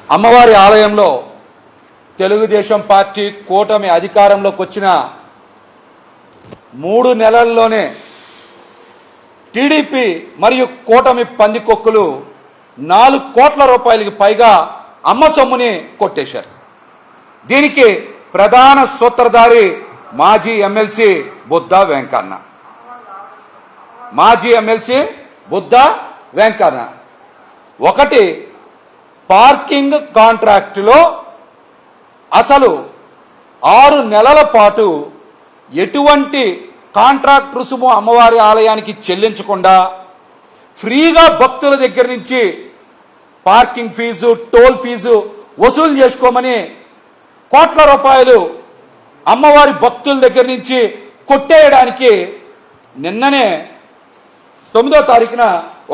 అమ్మవారి ఆలయంలో తెలుగుదేశం పార్టీ కూటమి అధికారంలోకి వచ్చిన 3 నెలల్లోనే టీడీపీ మరియు కూటమి పందికొక్కులు 4 కోట్ల రూపాయలకి పైగా అమ్మ సొమ్ముని కొట్టేశారు. దీనికి ప్రధాన సూత్రధారి మాజీ ఎమ్మెల్సీ బుద్ధా వెంకన్న. మాజీ ఎమ్మెల్సీ బుద్ధా వెంకన్న ఒకటి పార్కింగ్ కాంట్రాక్టులో అసలు 6 నెలల పాటు ఎటువంటి కాంట్రాక్ట్ రుసుము అమ్మవారి ఆలయానికి చెల్లించకుండా ఫ్రీగా భక్తుల దగ్గర నుంచి పార్కింగ్ ఫీజు, టోల్ ఫీజు వసూలు చేసుకోమని కోట్ల రూపాయలు అమ్మవారి భక్తుల దగ్గర నుంచి కొట్టేయడానికి నిన్ననే 9వ తారీఖున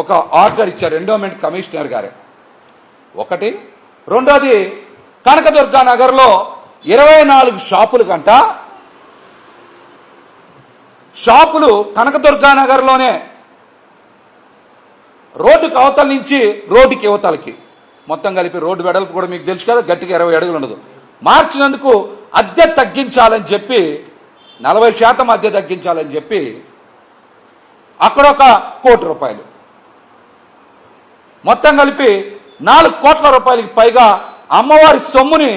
ఒక ఆర్డర్ ఇచ్చారు ఎండోమెంట్ కమిషనర్ గారు. ఒకటి. రెండోది, కనకదుర్గా నగర్లో 24 షాపులు కంట షాపులు కనకదుర్గా నగర్లోనే రోడ్డుకి అవతల నుంచి రోడ్డుకి యువతలకి మొత్తం కలిపి రోడ్డు వెడల్పు కూడా మీకు తెలుసు కదా, గట్టిగా 20 అడుగులు ఉండదు. మార్చినందుకు అద్దె తగ్గించాలని చెప్పి 40% అద్దె తగ్గించాలని చెప్పి అక్కడ 1 కోటి రూపాయలు మొత్తం కలిపి 4 కోట్ల రూపాయలకి పైగా అమ్మవారి సొమ్ముని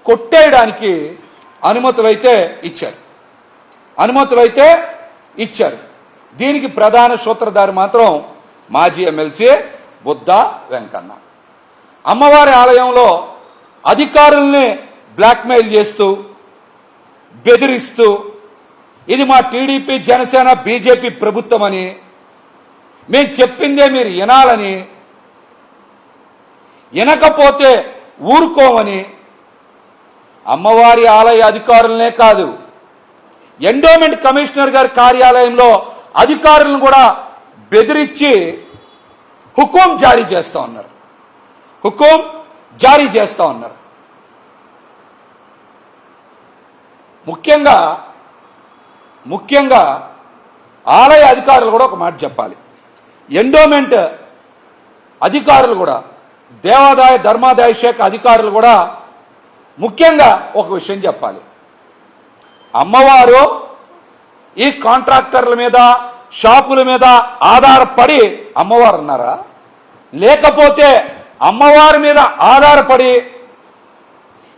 కొట్టేయడానికి అనుమతులైతే ఇచ్చారు. దీనికి ప్రధాన సూత్రధారి మాత్రం మాజీ ఎమ్మెల్సీ బుద్ధా వెంకన్న. అమ్మవారి ఆలయంలో అధికారుల్ని బ్లాక్మెయిల్ చేస్తూ బెదిరిస్తూ ఇది మా టీడీపీ, జనసేన, బీజేపీ ప్రభుత్వం అని, మేము చెప్పిందే మీరు వినాలని, వినకపోతే ఊరుకోమని అమ్మవారి ఆలయ అధికారులనే కాదు, ఎండోమెంట్ కమిషనర్ గారి కార్యాలయంలో అధికారులను కూడా బెదిరించి హుకుం జారీ చేస్తా ఉన్నారు. ముఖ్యంగా ఆలయ అధికారులు కూడా ఒక మాట చెప్పాలి. ఎండోమెంట్ అధికారులు కూడా, దేవాదాయ ధర్మాదాయ శాఖ అధికారులు కూడా ముఖ్యంగా ఒక విషయం చెప్పాలి. అమ్మవారు ఈ కాంట్రాక్టర్ల మీద, షాపుల మీద ఆధారపడి అమ్మవారు ఉన్నారా, లేకపోతే అమ్మవారి మీద ఆధారపడి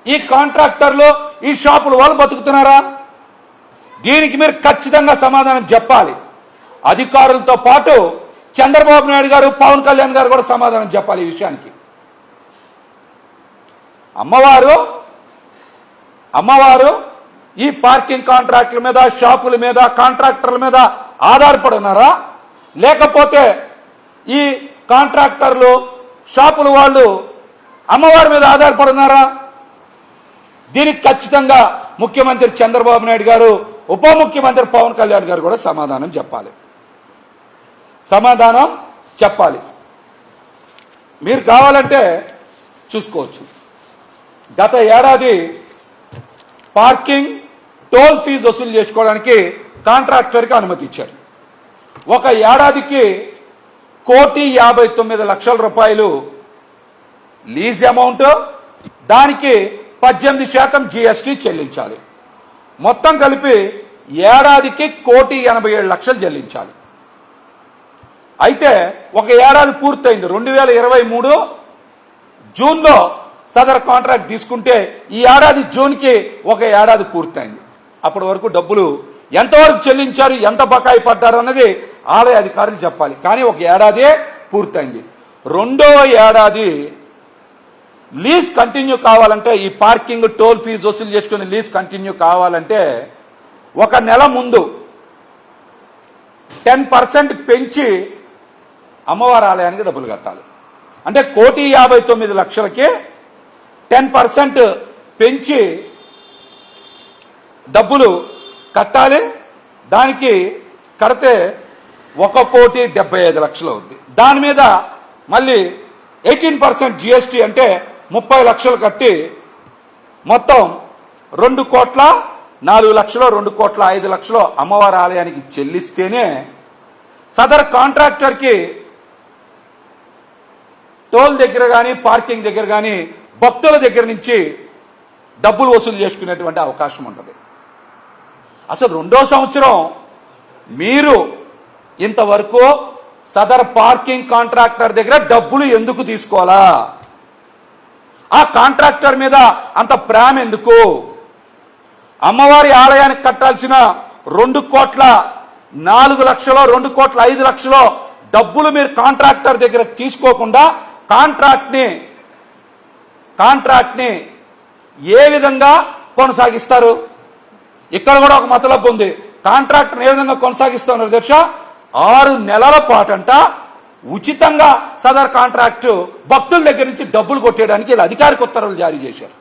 ఈ కాంట్రాక్టర్లు, ఈ షాపుల వాళ్ళు బతుకుతున్నారా? దీనికి మీరు ఖచ్చితంగా సమాధానం చెప్పాలి. అధికారులతో పాటు చంద్రబాబు నాయుడు గారు, పవన్ కళ్యాణ్ గారు కూడా సమాధానం చెప్పాలి ఈ విషయానికి. అమ్మవారు ఈ పార్కింగ్ కాంట్రాక్టుల మీద, షాపుల మీద, కాంట్రాక్టర్ల మీద ఆధారపడి ఉన్నారా, లేకపోతే ఈ కాంట్రాక్టర్లు, షాపుల వాళ్ళు అమ్మవారి మీద ఆధారపడి ఉన్నారా? దీనికి ఖచ్చితంగా ముఖ్యమంత్రి చంద్రబాబు నాయుడు గారు, ఉప ముఖ్యమంత్రి పవన్ కళ్యాణ్ గారు కూడా సమాధానం చెప్పాలి. మీరు కావాలంటే చూసుకోవచ్చు. గత ఏడాది పార్కింగ్, టోల్ ఫీజు వసూలు చేసుకోవడానికి కాంట్రాక్టర్కి అనుమతి ఇచ్చారు. ఒక ఏడాదికి 1,59,00,000 రూపాయలు లీజ్ అమౌంట్, దానికి 18% జీఎస్టీ చెల్లించాలి. మొత్తం కలిపి ఏడాదికి 1,87,00,000 చెల్లించాలి. అయితే ఒక ఏడాది పూర్తయింది. 2023 జూన్లో సదర్ కాంట్రాక్ట్ తీసుకుంటే ఈ ఏడాది జూన్కి ఒక ఏడాది పూర్తయింది. అప్పటి వరకు డబ్బులు ఎంతవరకు చెల్లించారు, ఎంత బకాయి పడ్డారు అన్నది ఆలయ అధికారులు చెప్పాలి. కానీ ఒక ఏడాదే పూర్తయింది. 2వ ఏడాది లీజ్ కంటిన్యూ కావాలంటే, ఈ పార్కింగ్, టోల్ ఫీజు వసూలు చేసుకుని లీజ్ కంటిన్యూ కావాలంటే 1 నెల ముందు 10% పెంచి అమ్మవారి ఆలయానికి డబ్బులు కట్టాలి. అంటే 1,59,00,000కి 10% పెంచి డబ్బులు కట్టాలి. దానికి కడితే 1,75,00,000 అవుద్ది. దాని మీద మళ్ళీ 18% జీఎస్టీ అంటే 30 లక్షలు కట్టి మొత్తం 2,04,00,000, 2,05,00,000 అమ్మవారి ఆలయానికి చెల్లిస్తేనే సదర్ కాంట్రాక్టర్కి టోల్ దగ్గర కానీ పార్కింగ్ దగ్గర కానీ భక్తుల దగ్గర నుంచి డబ్బులు వసూలు చేసుకునేటువంటి అవకాశం ఉంటుంది. అసలు రెండో సంవత్సరం మీరు ఇంతవరకు సదర్ పార్కింగ్ కాంట్రాక్టర్ దగ్గర డబ్బులు ఎందుకు తీసుకోవాలా? ఆ కాంట్రాక్టర్ మీద అంత ప్రేమ ఎందుకు? అమ్మవారి ఆలయానికి కట్టాల్సిన 2,04,00,000 2,05,00,000 డబ్బులు మీరు కాంట్రాక్టర్ దగ్గర తీసుకోకుండా కాంట్రాక్ట్ని ఏ విధంగా కొనసాగిస్తారు? ఇక్కడ కూడా ఒక మతలబ్ ఉంది. కాంట్రాక్ట్ని ఏ విధంగా కొనసాగిస్తున్నారు అధ్యక్ష? 6 నెలల పాటంట ఉచితంగా సదర్ కాంట్రాక్టు భక్తుల దగ్గర నుంచి డబ్బులు కొట్టేయడానికి ఇలా అధికారిక ఉత్తర్వులు జారీ చేశారు.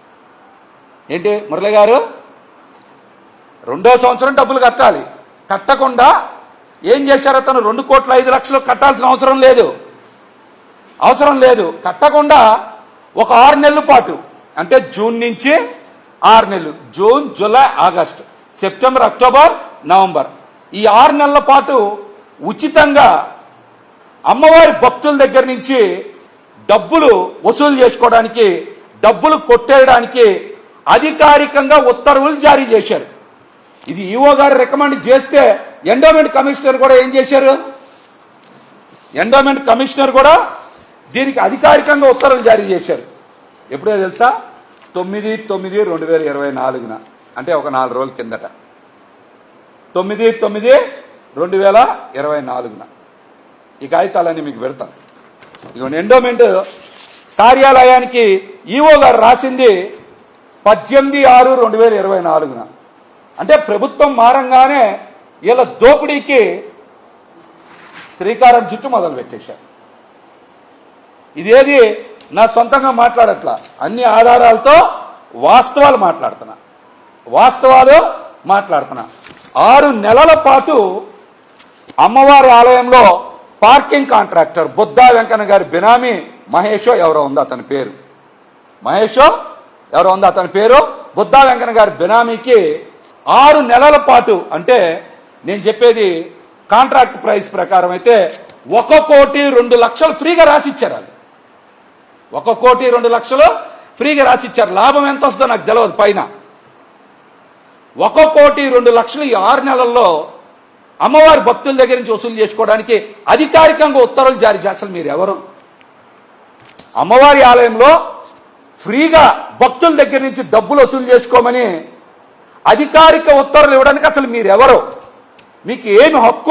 ఏంటి మురళి గారు, రెండో సంవత్సరం డబ్బులు కట్టాలి, కట్టకుండా ఏం చేశారు? అతను 2,05,00,000 కట్టాల్సిన అవసరం లేదు. కట్టకుండా ఒక 6 నెలల పాటు, అంటే జూన్ నుంచి 6 నెలలు, June, July, August, September, October, November, ఈ 6 నెలల పాటు ఉచితంగా అమ్మవారి భక్తుల దగ్గర నుంచి డబ్బులు వసూలు చేసుకోవడానికి, డబ్బులు కొట్టేయడానికి అధికారికంగా ఉత్తర్వులు జారీ చేశారు. ఇది ఈఓ గారు రికమెండ్ చేస్తే ఎండోమెంట్ కమిషనర్ కూడా ఏం చేశారు? ఎండోమెంట్ కమిషనర్ కూడా దీనికి అధికారికంగా ఉత్తర్వులు జారీ చేశారు. ఎప్పుడో తెలుసా? 9/9/2024 అంటే ఒక 4 రోజుల కిందట. 9/9/2024 ఈ కాగితాలన్నీ మీకు పెడతాను. ఇక ఎండోమెంట్ కార్యాలయానికి ఈఓ గారు రాసింది 18/6/2024. అంటే ప్రభుత్వం మారంగానే వీళ్ళ దోపిడీకి శ్రీకారం చుట్టూ మొదలు పెట్టేశారు. ఇదేది నా సొంతంగా మాట్లాడట్లా, అన్ని ఆధారాలతో వాస్తవాలు మాట్లాడుతున్నా. 6 నెలల పాటు అమ్మవారి ఆలయంలో పార్కింగ్ కాంట్రాక్టర్ బుద్ధా వెంకన్న గారి బినామీ మహేషో ఎవరో ఉంది అతని పేరు, బుద్ధా వెంకన్న గారి బినామీకి 6 నెలల పాటు, అంటే నేను చెప్పేది కాంట్రాక్ట్ ప్రైస్ ప్రకారం అయితే 1,02,00,000 ఫ్రీగా రాసిచ్చారు. వాళ్ళు 1,02,00,000 ఫ్రీగా రాసిచ్చారు. లాభం ఎంత వస్తుందో నాకు తెలియదు. పైన 1,02,00,000 ఈ 6 నెలల్లో అమ్మవారి భక్తుల దగ్గర నుంచి వసూలు చేసుకోవడానికి అధికారికంగా ఉత్తర్వులు జారీ చేస్తారు. మీరు ఎవరు? అమ్మవారి ఆలయంలో ఫ్రీగా భక్తుల దగ్గర నుంచి డబ్బులు వసూలు చేసుకోమని అధికారిక ఉత్తర్వులు ఇవ్వడానికి అసలు మీరెవరు? మీకు ఏమి హక్కు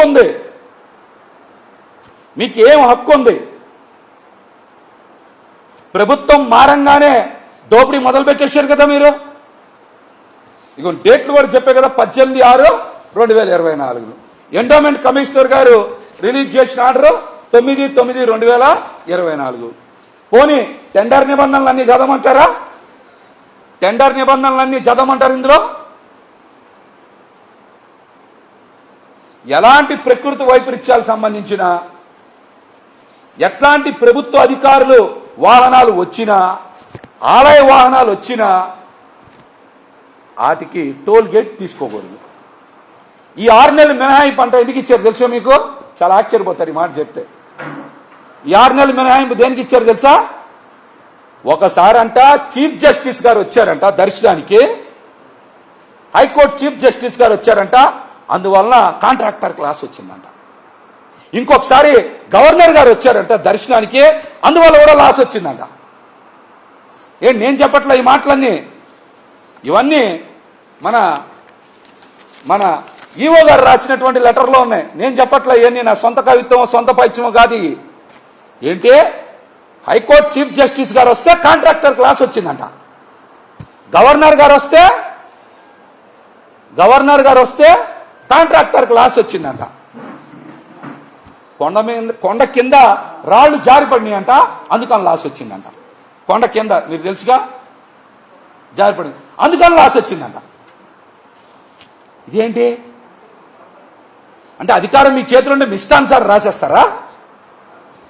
ఉంది? ప్రభుత్వం మారంగానే దోపిడీ మొదలు పెట్టేశారు కదా మీరు. ఇక డేట్లు కూడా చెప్పే కదా, 18/6/2024 ఎండోమెంట్ కమిషనర్ గారు రిలీజ్ చేసిన ఆర్డర్ 9/9/2024. పోనీ టెండర్ నిబంధనలన్నీ చదవమంటారా? ఇందులో ఎలాంటి ప్రకృతి వైపరీత్యాలకు సంబంధించిన ఎట్లాంటి ప్రభుత్వ అధికారులు వాహనాలు వచ్చినా, ఆలయ వాహనాలు వచ్చినా వాటికి టోల్ గేట్ తీసుకోకూడదు. ఈ 6 నెలల మినహాయింపు అంటే ఎందుకు ఇచ్చారు తెలుసా మీకు? చాలా ఆశ్చర్యపోతారు ఈ మాట చెప్తే. ఈ 6 నెలల మినహాయింపు దేనికి ఇచ్చారు తెలుసా? ఒకసారి అంట చీఫ్ జస్టిస్ గారు వచ్చారంట దర్శనానికి, హైకోర్టు చీఫ్ జస్టిస్ గారు వచ్చారంట, అందువలన కాంట్రాక్టర్ క్లాస్ వచ్చిందంట. ఇంకొకసారి గవర్నర్ గారు వచ్చారంట దర్శనానికి, అందువల్ల కూడా లాస్ వచ్చిందంట. నేను చెప్పట్లే ఈ మాటలన్నీ, ఇవన్నీ మన ఈఓ గారు రాసినటువంటి లెటర్లో ఉన్నాయి. నేను చెప్పట్లే, ఇవన్నీ నా సొంత కవిత్వం, సొంత పైత్యమో కాదు. ఏంటి? హైకోర్టు చీఫ్ జస్టిస్ గారు వస్తే కాంట్రాక్టర్ క్లాస్ వచ్చిందంట. గవర్నర్ గారు వస్తే కాంట్రాక్టర్ క్లాస్ వచ్చిందంట. కొండ కింద రాళ్లు జారిపడినాయంట, అందుకని లాస్ వచ్చిందంట. కొండ కింద మీరు తెలుసుగా జారిపడింది, అందుకని లాస్ వచ్చిందంట. ఇదేంటి అంటే అధికారం మీ చేతిలో ఉంటే మిష్టానుసారం రాసేస్తారా?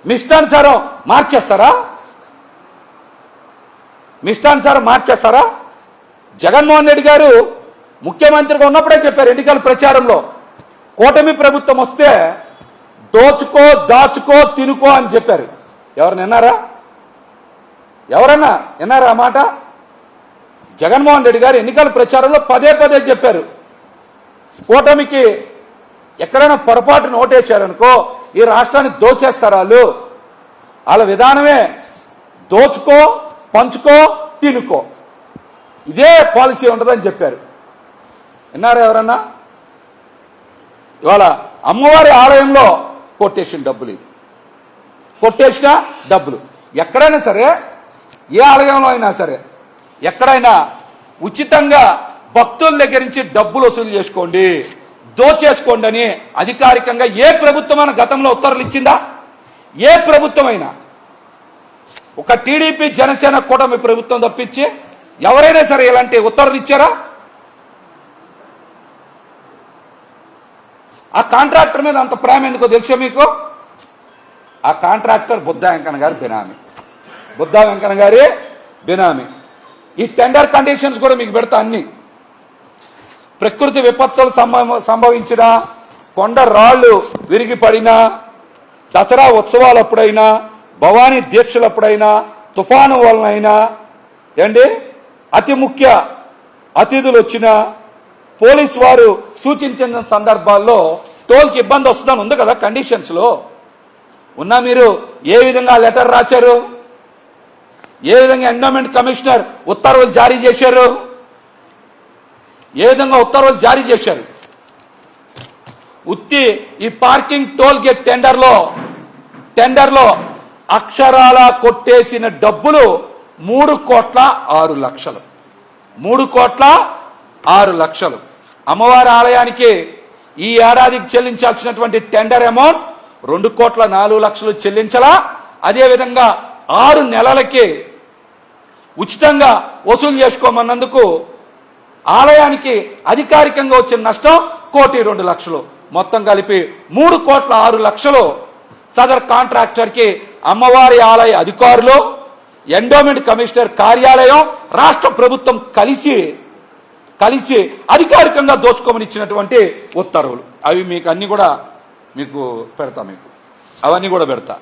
మిష్టానుసారం మార్చేస్తారా? జగన్మోహన్ రెడ్డి గారు ముఖ్యమంత్రిగా ఉన్నప్పుడే చెప్పారు ఎన్నికల ప్రచారంలో, కూటమి ప్రభుత్వం వస్తే దోచుకో, దాచుకో, తినుకో అని చెప్పారు. ఎవరు విన్నారా? ఎవరన్నా విన్నారా ఆ మాట? జగన్మోహన్ రెడ్డి గారు ఎన్నికల ప్రచారంలో పదే పదే చెప్పారు, కూటమికి ఎక్కడైనా పొరపాటున ఓటేశారనుకో ఈ రాష్ట్రాన్ని దోచేస్తారు వాళ్ళ విధానమే దోచుకో, పంచుకో, తినుకో, ఇదే పాలసీ ఉంటుందని చెప్పారు. విన్నారా ఎవరన్నా? ఇవాళ అమ్మవారి ఆలయంలో కొట్టేసిన డబ్బులు, ఇది కొట్టేసిన డబ్బులు. ఎక్కడైనా సరే, ఏ ఆలయంలో అయినా సరే, ఎక్కడైనా ఉచితంగా భక్తుల దగ్గర నుంచి డబ్బులు వసూలు చేసుకోండి, దోచేసుకోండి అని అధికారికంగా ఏ ప్రభుత్వమైన గతంలో ఉత్తర్వులు ఇచ్చిందా? ఏ ప్రభుత్వమైనా, ఒక టీడీపీ జనసేన కూటమి ప్రభుత్వం తప్పించి ఎవరైనా సరే ఇలాంటి ఉత్తర్వులు ఇచ్చారా? ఆ కాంట్రాక్టర్ మీద అంత ప్రేమ ఎందుకో తెలుసా మీకు? ఆ కాంట్రాక్టర్ బుద్ధా వెంకన్న గారి బినామీ, బుద్ధా వెంకన్న గారి బినామీ. ఈ టెండర్ కండిషన్స్ కూడా మీకు పెడతా అన్ని. ప్రకృతి విపత్తులు సంభవించినా, కొండ రాళ్లు విరిగి పడినా, దసరా ఉత్సవాలప్పుడైనా, భవానీ దీక్షలప్పుడైనా, తుఫాను వలనైనా, ఏంటి అతి ముఖ్య అతిథులు వచ్చినా, పోలీసు వారు సూచించిన సందర్భాల్లో టోల్కి ఇబ్బంది వస్తుందని ఉంది కదా కండిషన్స్ లో ఉన్నా. మీరు ఏ విధంగా లెటర్ రాశారు? ఏ విధంగా ఎండోమెంట్ కమిషనర్ ఉత్తర్వులు జారీ చేశారు? ఏ విధంగా ఉత్తర్వులు జారీ చేశారు? ఉత్తి ఈ పార్కింగ్ టోల్ గేట్ టెండర్లో అక్షరాల కొట్టేసిన డబ్బులు 3,06,00,000. 3,06,00,000. అమ్మవారి ఆలయానికి ఈ ఏడాదికి చెల్లించాల్సినటువంటి టెండర్ అమౌంట్ 2,04,00,000 చెల్లించలా. అదేవిధంగా 6 నెలలకి ఉచితంగా వసూలు చేసుకోమన్నందుకు ఆలయానికి అధికారికంగా వచ్చిన నష్టం 1,02,00,000. మొత్తం కలిపి 3,06,00,000 సదర్ కాంట్రాక్టర్కి అమ్మవారి ఆలయ అధికారులు, ఎండోమెంట్ కమిషనర్ కార్యాలయం, రాష్ట్ర ప్రభుత్వం కలిసి అధికారికంగా దోచుకోమని ఇచ్చినటువంటి ఉత్తర్వులు. అవి మీకు అన్ని కూడా మీకు పెడతా, అవన్నీ కూడా పెడతా.